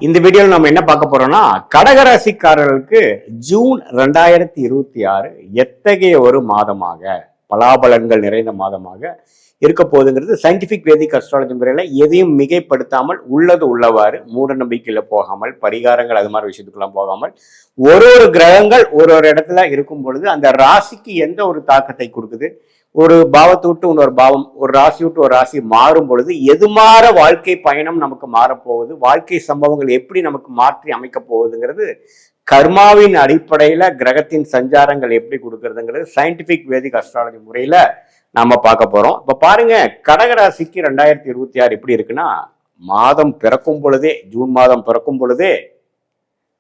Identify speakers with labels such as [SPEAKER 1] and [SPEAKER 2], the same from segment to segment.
[SPEAKER 1] இந்த வீடியோவில் நம்ம என்ன பார்க்க போறோம்னா கடகராசிக்காரர்களுக்கு ஜூன் 2026 எத்தகைய ஒரு மாதமாக பலாபலன்கள் நிறைந்த மாதமாக இருக்க போகுதுங்கிறது சயின்டிபிக் வேதிக் அஸ்ட்ராலஜி முறையில எதையும் மிகைப்படுத்தாமல் உள்ளது உள்ளவாறு மூட நம்பிக்கையில போகாமல் பரிகாரங்கள் அது மாதிரி விஷயத்துக்கெல்லாம் போகாமல் ஒரு கிரகங்கள் ஒரு இடத்துல இருக்கும் பொழுது அந்த ராசிக்கு எந்த ஒரு தாக்கத்தை கொடுக்குது, ஒரு பாவத்தை விட்டு இன்னொரு பாவம், ஒரு ராசி விட்டு ஒரு ராசி மாறும் பொழுது எது மாற வாழ்க்கை பயணம் நமக்கு மாறப்போகுது, வாழ்க்கை சம்பவங்கள் எப்படி நமக்கு மாற்றி அமைக்க போகுதுங்கிறது கர்மாவின் அடிப்படையில கிரகத்தின் சஞ்சாரங்கள் எப்படி கொடுக்கறதுங்கிறது சயின்டிபிக் வேதிக் அஸ்ட்ராலஜி முறையில நாம பார்க்க போறோம். இப்ப பாருங்க, கடகராசிக்கு 2026 எப்படி இருக்குன்னா, மாதம் பிறக்கும் பொழுதே, ஜூன் மாதம் பிறக்கும் பொழுதே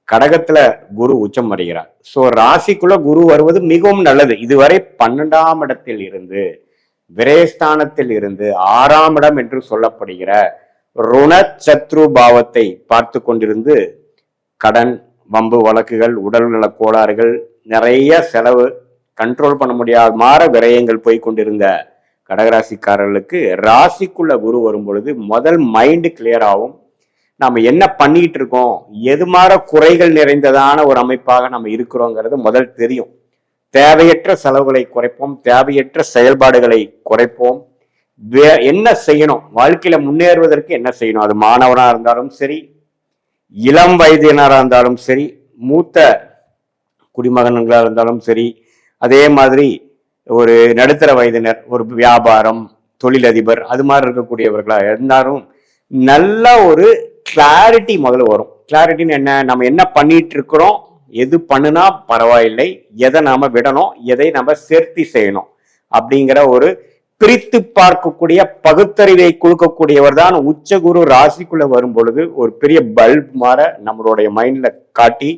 [SPEAKER 1] கடகத்துல குரு உச்சம் அடைகிறார். சோ ராசிக்குள்ள குரு வருவது மிகவும் நல்லது. இதுவரை 12ஆம் இடத்தில் இருந்து, விரயஸ்தானத்தில் இருந்து 6ஆம் இடம் என்று சொல்லப்படுகிற ருண சத்ரு பாவத்தை பார்த்து கொண்டிருந்து கடன், வம்பு வழக்குகள், உடல்நல கோளாறுகள், நிறைய செலவு, கண்ட்ரோல் பண்ண முடியாத மாற விரயங்கள் போய் கொண்டிருந்த கடகராசிக்காரர்களுக்கு ராசிக்குள்ள குரு வரும் பொழுது முதல் மைண்டு கிளியர் ஆகும். நாம என்ன பண்ணிட்டு இருக்கோம், எது மாற குறைகள் நிறைந்ததான ஒரு அமைப்பாக நம்ம இருக்கிறோங்கிறது முதல் தெரியும். தேவையற்ற செலவுகளை குறைப்போம், தேவையற்ற செயல்பாடுகளை குறைப்போம். என்ன செய்யணும், வாழ்க்கையில முன்னேறுவதற்கு என்ன செய்யணும், அது மாணவனா இருந்தாலும் சரி, இளம் வயதினராக இருந்தாலும் சரி, மூத்த குடிமகன்களா இருந்தாலும் சரி, அதே மாதிரி ஒரு நடுத்தர வயதினர், ஒரு வியாபாரம், தொழிலதிபர், அது மாதிரி இருக்கக்கூடியவர்களா இருந்தாலும் நல்ல ஒரு கிளாரிட்டி முதல்ல வரும். கிளாரிட்டின்னு என்ன, நம்ம என்ன பண்ணிட்டு இருக்கிறோம், எது பண்ணுனா பரவாயில்லை, எதை நாம விடணும், எதை நம்ம சேர்த்தி செய்யணும் அப்படிங்கிற ஒரு பிரித்து பார்க்கக்கூடிய பகுத்தறிவை கொடுக்கக்கூடியவர் தான் உச்சகுரு ராசிக்குள்ள வரும் பொழுது ஒரு பெரிய பல்ப் மாற நம்மளுடைய மைண்ட்ல காட்டி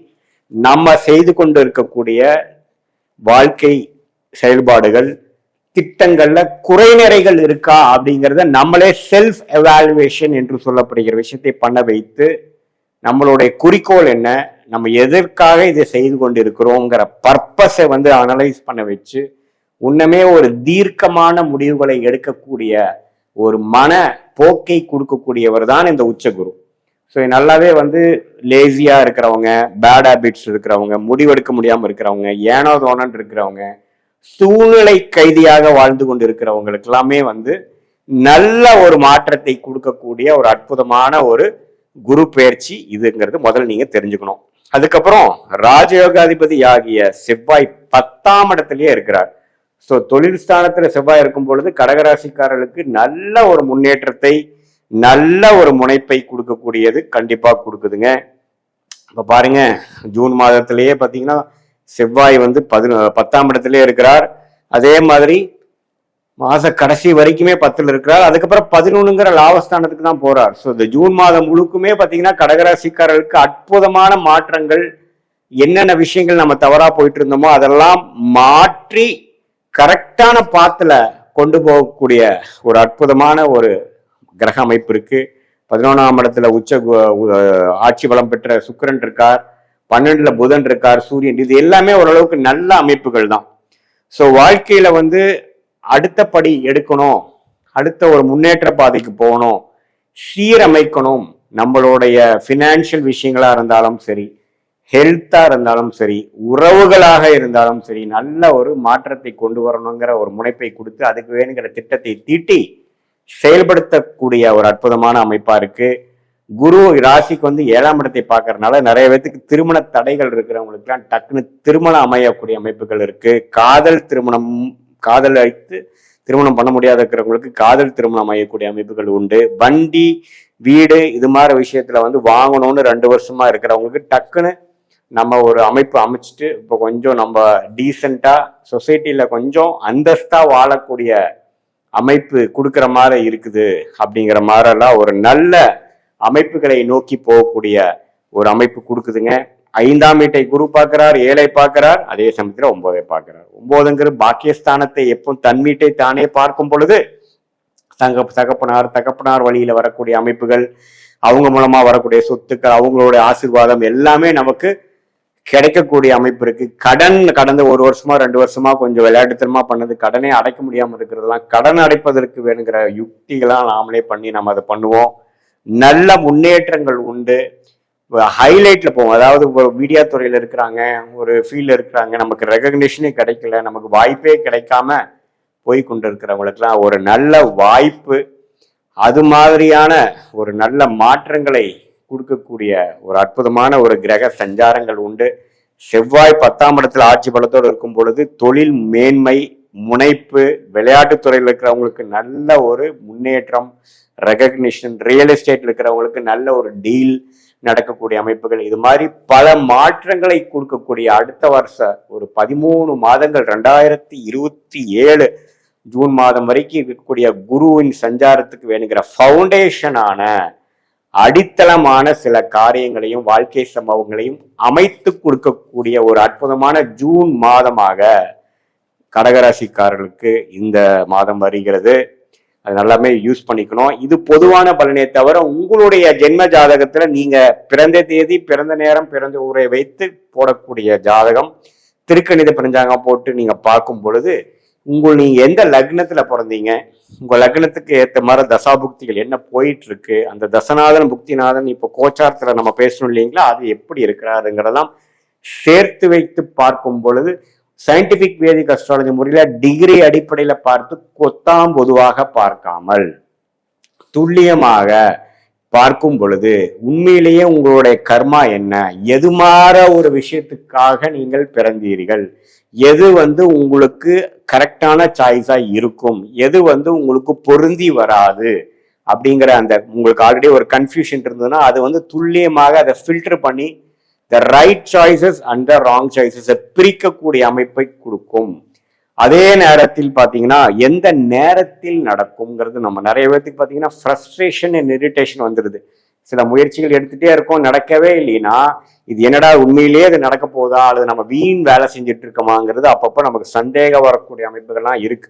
[SPEAKER 1] நம்ம செய்து கொண்டு இருக்கக்கூடிய வாழ்க்கை செயல்பாடுகள் திட்டங்கள்ல குறைநிறைகள் இருக்கா அப்படிங்கிறத நம்மளே செல்ஃப் எவாலுவேஷன் என்று சொல்லப்படுகிற விஷயத்தை பண்ண வைத்து நம்மளுடைய குறிக்கோள் என்ன, நம்ம எதற்காக இதை செய்து கொண்டு இருக்கிறோங்கிற பர்பஸை அனலைஸ் பண்ண வச்சு உன்னமே ஒரு தீர்க்கமான முடிவுகளை எடுக்கக்கூடிய ஒரு மன போக்கை கொடுக்கக்கூடியவர் தான் இந்த உச்சகுரு. ஸோ நல்லாவே லேசியா இருக்கிறவங்க, பேட் ஹேபிட்ஸ் இருக்கிறவங்க, முடிவெடுக்க முடியாம இருக்கிறவங்க, ஏனோ தோணன்னு இருக்கிறவங்க, சூழ்நிலை கைதியாக வாழ்ந்து கொண்டு இருக்கிறவங்களுக்கு எல்லாமே நல்ல ஒரு மாற்றத்தை கொடுக்கக்கூடிய ஒரு அற்புதமான ஒரு குரு பெயர்ச்சி இதுங்கிறது முதல்ல நீங்க தெரிஞ்சுக்கணும். அதுக்கப்புறம் ராஜயோகாதிபதி ஆகிய செவ்வாய் 10ஆம் இடத்திலேயே இருக்கிறார். ஸோ தொழில் ஸ்தானத்துல செவ்வாய் இருக்கும் பொழுது கடகராசிக்காரர்களுக்கு நல்ல ஒரு முன்னேற்றத்தை, நல்ல ஒரு முனைப்பை கொடுக்கக்கூடியது கண்டிப்பா கொடுக்குதுங்க. இப்ப பாருங்க, ஜூன் மாதத்திலேயே பாத்தீங்கன்னா செவ்வாய் 10ஆம் இடத்திலே இருக்கிறார். அதே மாதிரி மாச கடைசி வரைக்குமே 10ல் இருக்கிறார். அதுக்கப்புறம் 11ங்கிற லாபஸ்தானத்துக்கு தான் போறார். ஸோ இந்த ஜூன் மாதம் முழுக்குமே பாத்தீங்கன்னா கடகராசிக்காரர்களுக்கு அற்புதமான மாற்றங்கள், என்னென்ன விஷயங்கள் நம்ம தவறா போயிட்டு இருந்தோமோ அதெல்லாம் மாற்றி கரெக்டான பாத்துல கொண்டு போகக்கூடிய ஒரு அற்புதமான ஒரு கிரக அமைப்பு இருக்கு. 11ஆம் இடத்துல ஆட்சி பலம் பெற்ற சுக்கிரன் இருக்கார், 12ல புதன் இருக்கார், சூரியன், இது எல்லாமே ஓரளவுக்கு நல்ல அமைப்புகள் தான். ஸோ வாழ்க்கையில அடுத்த படி எடுக்கணும், அடுத்த ஒரு முன்னேற்ற பாதைக்கு போகணும், சீரமைக்கணும், நம்மளுடைய பினான்சியல் விஷயங்களா இருந்தாலும் சரி, ஹெல்த்தா இருந்தாலும் சரி, உறவுகளாக இருந்தாலும் சரி, நல்ல ஒரு மாற்றத்தை கொண்டு வரணுங்கிற ஒரு முனைப்பை கொடுத்து அதுக்கு வேணுங்கிற திட்டத்தை தீட்டி செயல்படுத்தக்கூடிய ஒரு அற்புதமான அமைப்பா இருக்கு. குரு ராசிக்கு 7ஆம் இடத்தை பார்க்கறதுனால நிறைய பேத்துக்கு திருமண தடைகள் இருக்கிறவங்களுக்கு எல்லாம் டக்குன்னு திருமணம் அமையக்கூடிய அமைப்புகள் இருக்கு. காதல் வைத்து திருமணம் பண்ண முடியாத இருக்கிறவங்களுக்கு காதல் திருமணம் அமையக்கூடிய அமைப்புகள் உண்டு. வண்டி, வீடு, இது மாதிரி விஷயத்துல வாங்கணும்னு 2 வருஷமா இருக்கிறவங்களுக்கு டக்குன்னு நம்ம ஒரு அமைப்பு அமைச்சிட்டு இப்போ கொஞ்சம் நம்ம டீசெண்டா சொசைட்டில கொஞ்சம் அந்தஸ்தா வாழக்கூடிய அமைப்பு கொடுக்குற மாதிரி இருக்குது அப்படிங்கிற மாதிரிலாம் ஒரு நல்ல அமைப்புகளை நோக்கி போகக்கூடிய ஒரு அமைப்பு கொடுக்குதுங்க. 5ஆம் வீட்டை குரு பார்க்கிறார், 7ஐ பார்க்கிறார், அதே சமயத்துல 9ஐ பார்க்கிறார். 9ங்கிற பாக்கியஸ்தானத்தை எப்போ தன் வீட்டை தானே பார்க்கும் பொழுது தகப்பனார் வழியில வரக்கூடிய அமைப்புகள், அவங்க மூலமா வரக்கூடிய சொத்துக்கள், அவங்களோட ஆசீர்வாதம் எல்லாமே நமக்கு கிடைக்கக்கூடிய அமைப்பு இருக்கு. கடன் கடந்த 1 வருஷமா 2 வருஷமா கொஞ்சம் விளையாட்டுத்தனமா பண்ணது, கடனே அடைக்க முடியாம இருக்கிறதெல்லாம் கடன் அடைப்பதற்கு வேணுங்கிற யுக்திகளாம் நாமளே பண்ணி நம்ம அதை பண்ணுவோம். நல்ல முன்னேற்றங்கள் உண்டு. ஹைலைட்ல போவோம். அதாவது ஒரு மீடியா துறையில இருக்கிறாங்க, ஒரு ஃபீல்ட்ல இருக்கிறாங்க, நமக்கு ரெகக்னிஷனே கிடைக்கல, நமக்கு வாய்ப்பே கிடைக்காம போய் கொண்டு இருக்கிறவங்களுக்குலாம் ஒரு நல்ல வாய்ப்பு, அது மாதிரியான ஒரு நல்ல மாற்றங்களை கொடுக்கக்கூடிய ஒரு அற்புதமான ஒரு கிரக சஞ்சாரங்கள் உண்டு. செவ்வாய் 10ஆம் இடத்துல ஆட்சி பலத்தோடு இருக்கும் பொழுது தொழில் மேன்மை, முனைப்பு, விளையாட்டுத் துறையில் இருக்கிறவங்களுக்கு நல்ல ஒரு முன்னேற்றம், ரெகக்னிஷன், ரியல் எஸ்டேட்ல இருக்கிறவங்களுக்கு நல்ல ஒரு டீல் நடக்கக்கூடிய அமைப்புகள், இது மாதிரி பல மாற்றங்களை கொடுக்கக்கூடிய அடுத்த வருஷ ஒரு 13 மாதங்கள் 2027 ஜூன் மாதம் வரைக்கும் இருக்கக்கூடிய குருவின் சஞ்சாரத்துக்கு வேணுங்கிற ஃபவுண்டேஷனான அடித்தளமான சில காரியங்களையும் வாழ்க்கை சம்பவங்களையும் அமைத்து கொடுக்கக்கூடிய ஒரு அற்புதமான ஜூன் மாதமாக கடகராசிக்காரர்களுக்கு இந்த மாதம் வருகிறது. அது நல்லாமே யூஸ் பண்ணிக்கணும். இது பொதுவான பலனே தவிர உங்களுடைய ஜென்ம ஜாதகத்துல நீங்க பிறந்த தேதி, பிறந்த நேரம், பிறந்த ஊரை வைத்து போடக்கூடிய ஜாதகம், திருக்கணித பஞ்சாங்கம் போட்டு நீங்க பார்க்கும் பொழுது நீங்க எந்த லக்னத்துல பிறந்தீங்க, உங்க லக்னத்துக்கு ஏற்ற மாதிரி தசாபுக்திகள் என்ன போயிட்டு இருக்கு, அந்த தசநாதன் புக்திநாதன் இப்போ கோச்சாரத்துல நம்ம பேசணும் இல்லைங்களா, அது எப்படி இருக்கிறாருங்கிறதெல்லாம் சேர்த்து வைத்து பார்க்கும் பொழுது சயின்டிபிக் வேதிக் அஸ்ட்ராலஜி முறையில டிகிரி அடிப்படையில பார்த்து கொத்தாம் பொதுவாக பார்க்காமல் துல்லியமாக பார்க்கும் பொழுது உண்மையிலேயே உங்களுடைய கர்மா என்ன, எது மாற ஒரு விஷயத்துக்காக நீங்கள் பிறந்தீர்கள், எது உங்களுக்கு கரெக்டான சாய்ஸா இருக்கும், எது உங்களுக்கு பொருந்தி வராது அப்படிங்கிற அந்த உங்களுக்கு ஆல்ரெடி ஒரு கன்ஃபியூஷன் இருந்ததுன்னா அது துல்லியமாக அதை ஃபில்டர் பண்ணி the right choices and the wrong சாய்ஸஸை பிரிக்கக்கூடிய அமைப்பை கொடுக்கும். அதே நேரத்தில் பார்த்தீங்கன்னா எந்த நேரத்தில் நடக்கும்ங்கிறது நம்ம நிறைய பேருக்கு பார்த்தீங்கன்னா ஃப்ரஸ்ட்ரேஷன் அண்ட் இரிட்டேஷன் வந்துடுது. சில முயற்சிகள் எடுத்துகிட்டே இருக்கோம், நடக்கவே இல்லைன்னா இது என்னடா உண்மையிலேயே அது நடக்க போதா அல்லது நம்ம வீண் வேலை செஞ்சுட்டு இருக்கோமாங்கிறது அப்பப்போ நமக்கு சந்தேகம் வரக்கூடிய அமைப்புகள்லாம் இருக்கு.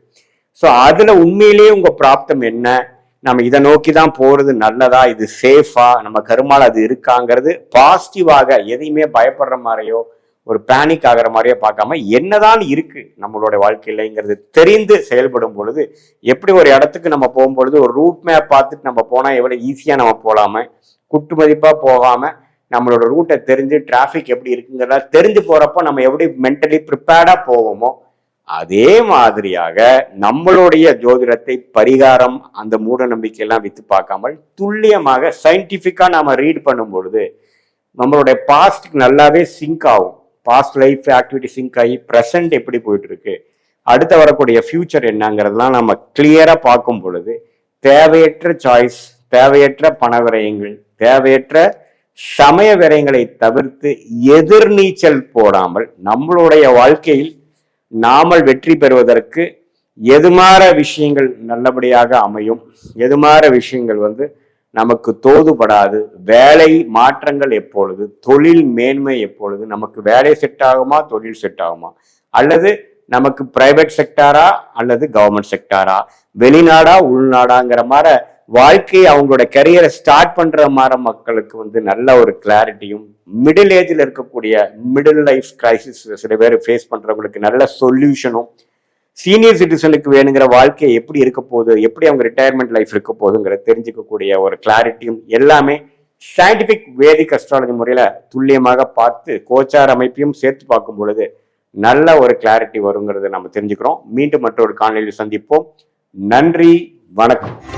[SPEAKER 1] ஸோ அதில் உண்மையிலேயே உங்கள் பிராப்தம் என்ன, நம்ம இதை நோக்கி தான் போறது நல்லதா, இது சேஃபா, நம்ம கருமால அது இருக்காங்கிறது பாசிட்டிவாக, எதையுமே பயப்படுற மாதிரியோ ஒரு பேனிக் ஆகிற மாதிரியோ பார்க்காம என்னதான் இருக்கு நம்மளோட வாழ்க்கையிலங்கிறது தெரிந்து செயல்படும் பொழுது, எப்படி ஒரு இடத்துக்கு நம்ம போகும்பொழுது ஒரு ரூட் மேப் பார்த்துட்டு நம்ம போனா எவ்வளவு ஈஸியா நம்ம போகாம குட்டு மதிப்பா போகாம நம்மளோட ரூட்டை தெரிஞ்சு டிராஃபிக் எப்படி இருக்குங்கிறத தெரிஞ்சு போறப்போ நம்ம எப்படி மென்டலி ப்ரிப்பேர்டா போவோமோ அதே மாதிரியாக நம்மளுடைய ஜோதிடத்தை பரிகாரம் அந்த மூட நம்பிக்கை எல்லாம் வித்து பார்க்காமல் துல்லியமாக சயின்டிபிக்கா நாம ரீட் பண்ணும் பொழுது நம்மளுடைய பாஸ்ட்க்கு நல்லாவே சிங்க் ஆகும். பாஸ்ட் லைஃப் ஆக்டிவிட்டி சிங்க் ஆகி ப்ரெசன்ட் எப்படி போயிட்டு இருக்கு, அடுத்த வரக்கூடிய ஃபியூச்சர் என்னங்கிறதுலாம் நம்ம கிளியரா பார்க்கும் பொழுது தேவையற்ற சாய்ஸ், தேவையற்ற பண விரயங்கள், தேவையற்ற சமய விரயங்களை தவிர்த்து எதிர்நீச்சல் போடாமல் நம்மளுடைய வாழ்க்கையில் நாமல் வெற்றி பெறுவதற்கு எதுமாற விஷயங்கள் நல்லபடியாக அமையும், எதுமாற விஷயங்கள் நமக்கு தோதுபடாது, வேலை மாற்றங்கள் எப்பொழுது, தொழில் மேன்மை எப்பொழுது, நமக்கு வேலை செட் ஆகுமா, தொழில் செட் ஆகுமா, அல்லது நமக்கு பிரைவேட் செக்டாரா அல்லது கவர்மெண்ட் செக்டாரா, வெளிநாடா உள்நாடாங்கிற மாதிரி வாழ்க்கையை அவங்களோட கரியரை ஸ்டார்ட் பண்ற மாதிரி மக்களுக்கு நல்ல ஒரு கிளாரிட்டியும், மிடில் ஏஜ்ல இருக்கக்கூடிய மிடில் லைஃப் கிரைசிஸ் சில பேர் ஃபேஸ் பண்றவங்களுக்கு நல்ல சொல்யூஷனும், சீனியர் சிட்டிசனுக்கு வேணுங்கிற வாழ்க்கை எப்படி இருக்க போகுது, எப்படி அவங்க ரிட்டையர்மெண்ட் லைஃப் இருக்க போகுதுங்கிற தெரிஞ்சுக்கக்கூடிய ஒரு கிளாரிட்டியும் எல்லாமே சயின்டிபிக் வேதிக் அஸ்ட்ராலஜி முறையில துல்லியமாக பார்த்து கோச்சார் அமைப்பையும் சேர்த்து பார்க்கும் பொழுது நல்ல ஒரு கிளாரிட்டி வருங்கிறத நம்ம தெரிஞ்சுக்கிறோம். மீண்டும் மற்றொரு காணொலியில் சந்திப்போம். நன்றி, வணக்கம்.